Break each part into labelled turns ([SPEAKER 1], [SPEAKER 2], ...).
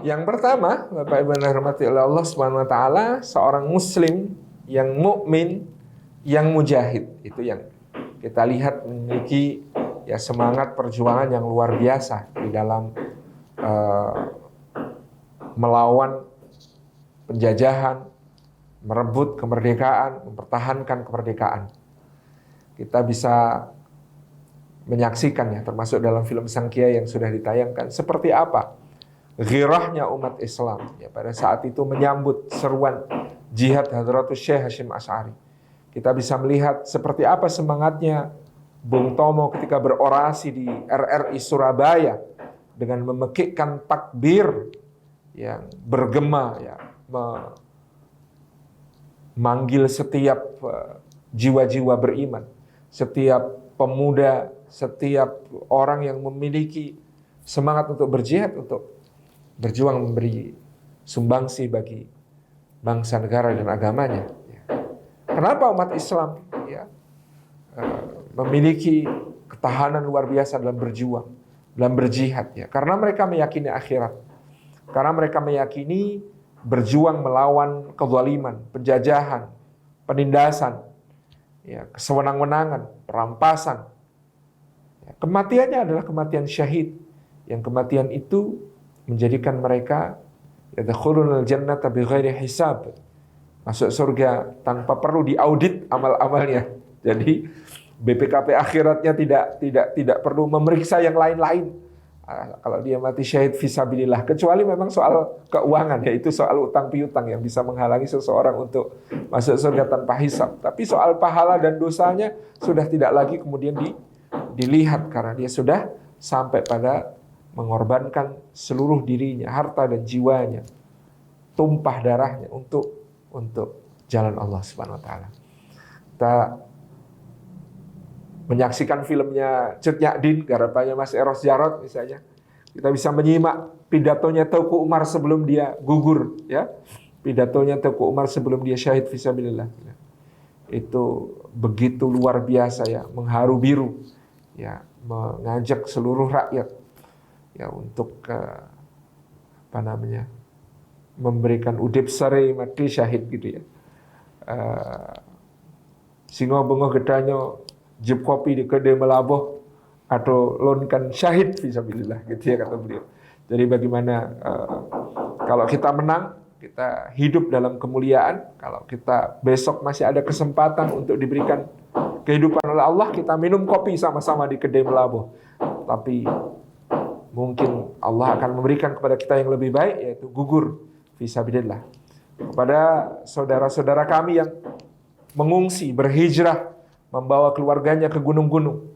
[SPEAKER 1] Yang pertama, Bapak Ibu yang dirahmati oleh Allah Subhanahu wa taala, seorang muslim yang mukmin, yang mujahid, itu yang kita lihat memiliki ya semangat perjuangan yang luar biasa di dalam melawan penjajahan, merebut kemerdekaan, mempertahankan kemerdekaan. Kita bisa menyaksikan ya, termasuk dalam film Sang Kiai yang sudah ditayangkan, seperti apa ghirahnya umat Islam ya, pada saat itu menyambut seruan jihad Hadratus Syekh Hasyim Asy'ari. Kita bisa melihat seperti apa semangatnya Bung Tomo ketika berorasi di RRI Surabaya dengan memekikkan takbir yang bergema ya, memanggil setiap jiwa-jiwa beriman, setiap pemuda, setiap orang yang memiliki semangat untuk berjihad, untuk berjuang memberi sumbangsi bagi bangsa, negara, dan agamanya. Kenapa umat Islam ya, memiliki ketahanan luar biasa dalam berjuang, dalam berjihad ya? Karena mereka meyakini akhirat. Karena mereka meyakini berjuang melawan kezaliman, penjajahan, penindasan, ya, kesewenang-wenangan, perampasan. Ya, kematiannya adalah kematian syahid, yang kematian itu menjadikan mereka yadkhulunal jannata bighairi hisab, masuk surga tanpa perlu diaudit amal-amalnya. Jadi BPKP akhiratnya tidak perlu memeriksa yang lain-lain. Kalau dia mati syahid fisabilillah, kecuali memang soal keuangan, yaitu soal utang piutang yang bisa menghalangi seseorang untuk masuk surga tanpa hisab. Tapi soal pahala dan dosanya sudah tidak lagi kemudian dilihat, karena dia sudah sampai pada mengorbankan seluruh dirinya, harta dan jiwanya, tumpah darahnya untuk jalan Allah Subhanahu wa taala. Kita menyaksikan filmnya Cut Nyak garapannya Mas Eros Jarot misalnya. Kita bisa menyimak pidatonya Teuku Umar sebelum dia gugur ya. Pidatonya Teuku Umar sebelum dia syahid fisabilillah. Itu begitu luar biasa ya, mengharu biru ya, mengajak seluruh rakyat ya untuk memberikan udip sare mati syahid gitu ya. Singo bengoh gedanyo jeb kopi di kedai melabuh atau lonkan syahid fisabilillah gitu ya, kata beliau. Jadi bagaimana kalau kita menang, kita hidup dalam kemuliaan. Kalau kita besok masih ada kesempatan untuk diberikan kehidupan oleh Allah, kita minum kopi sama-sama di kedai melabuh. Tapi mungkin Allah akan memberikan kepada kita yang lebih baik, yaitu gugur fisabilillah. Kepada saudara-saudara kami yang mengungsi, berhijrah, membawa keluarganya ke gunung-gunung,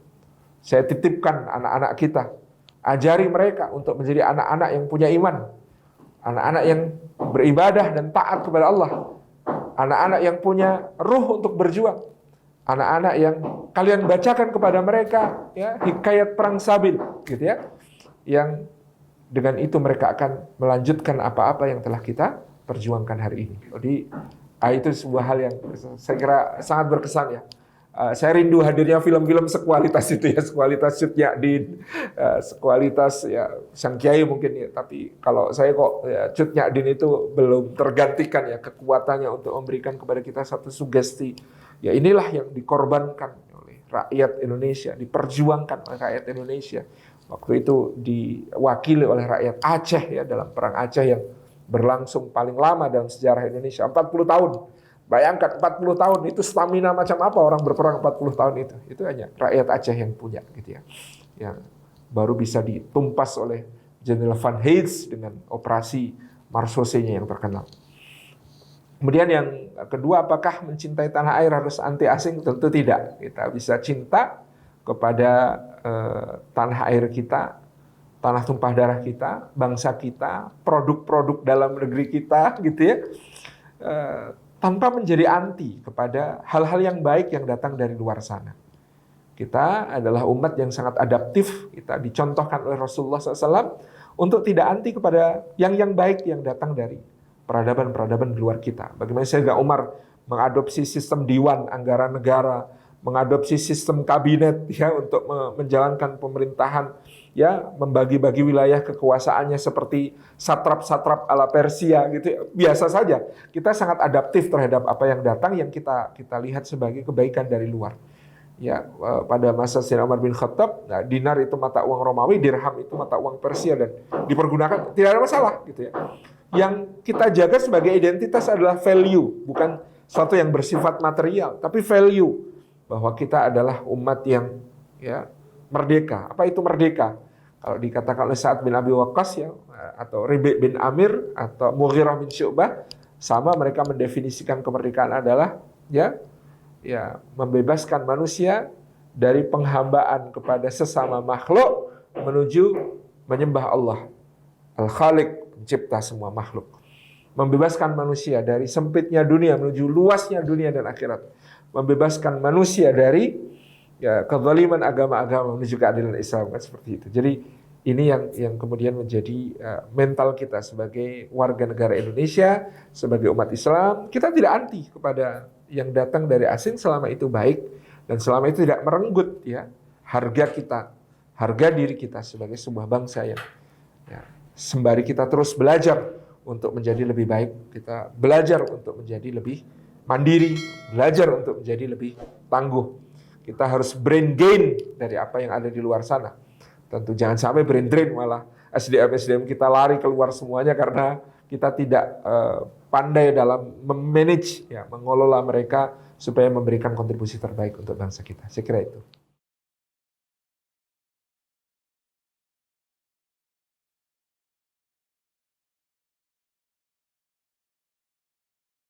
[SPEAKER 1] saya titipkan anak-anak kita. Ajari mereka untuk menjadi anak-anak yang punya iman, anak-anak yang beribadah dan taat kepada Allah, anak-anak yang punya ruh untuk berjuang, anak-anak yang kalian bacakan kepada mereka ya hikayat perang Sabil gitu ya, yang dengan itu mereka akan melanjutkan apa-apa yang telah kita perjuangkan hari ini. Jadi itu sebuah hal yang saya kira sangat berkesan ya. Saya rindu hadirnya film-film sekualitas itu ya, sekualitas Cut Nyak, sekualitas ya Sang Kiai mungkin ya. Tapi kalau saya kok ya, Cut Nyak itu belum tergantikan ya kekuatannya untuk memberikan kepada kita satu sugesti. Ya inilah yang dikorbankan oleh rakyat Indonesia, diperjuangkan oleh rakyat Indonesia. Waktu itu diwakili oleh rakyat Aceh ya dalam perang Aceh yang berlangsung paling lama dalam sejarah Indonesia, 40 tahun. Bayangkan 40 tahun itu stamina macam apa orang berperang 40 tahun itu. Itu hanya rakyat Aceh yang punya gitu ya. Yang baru bisa ditumpas oleh General Van Heijs dengan operasi Marsose-nya yang terkenal. Kemudian yang kedua, apakah mencintai tanah air harus anti asing? Tentu tidak. Kita bisa cinta kepada tanah air kita, tanah tumpah darah kita, bangsa kita, produk-produk dalam negeri kita gitu ya. Tanpa menjadi anti kepada hal-hal yang baik yang datang dari luar sana. Kita adalah umat yang sangat adaptif. Kita dicontohkan oleh Rasulullah SAW untuk tidak anti kepada yang baik yang datang dari peradaban-peradaban di luar kita. Bagaimana Sayyidina Umar mengadopsi sistem diwan anggaran negara, mengadopsi sistem kabinet ya untuk menjalankan pemerintahan ya membagi-bagi wilayah kekuasaannya seperti satrap-satrap ala Persia gitu. Biasa saja. Kita sangat adaptif terhadap apa yang datang yang kita lihat sebagai kebaikan dari luar. Ya, pada masa Sayyidina Umar bin Khattab, nah, dinar itu mata uang Romawi, dirham itu mata uang Persia dan dipergunakan tidak ada masalah gitu ya. Yang kita jaga sebagai identitas adalah value, bukan sesuatu yang bersifat material, tapi value bahwa kita adalah umat yang ya merdeka. Apa itu merdeka? Kalau dikatakan oleh Sa'ad bin Abi Waqqas ya, atau Rabi' bin Amir atau Mughirah bin Syu'bah, sama mereka mendefinisikan kemerdekaan adalah ya membebaskan manusia dari penghambaan kepada sesama makhluk menuju menyembah Allah, Al-Khaliq, pencipta semua makhluk. Membebaskan manusia dari sempitnya dunia menuju luasnya dunia dan akhirat. Membebaskan manusia dari kezaliman agama-agama menuju keadilan Islam, kan seperti itu. Jadi ini yang kemudian menjadi mental kita sebagai warga negara Indonesia, sebagai umat Islam. Kita tidak anti kepada yang datang dari asing selama itu baik dan selama itu tidak merenggut ya harga kita, harga diri kita sebagai sebuah bangsa yang sembari kita terus belajar untuk menjadi lebih baik, kita belajar untuk menjadi lebih mandiri, belajar untuk menjadi lebih tangguh. Kita harus brain gain dari apa yang ada di luar sana. Tentu jangan sampai brain drain, malah SDM kita lari keluar semuanya karena kita tidak pandai dalam memanage, mengelola mereka supaya memberikan kontribusi terbaik untuk bangsa kita. Saya kira itu.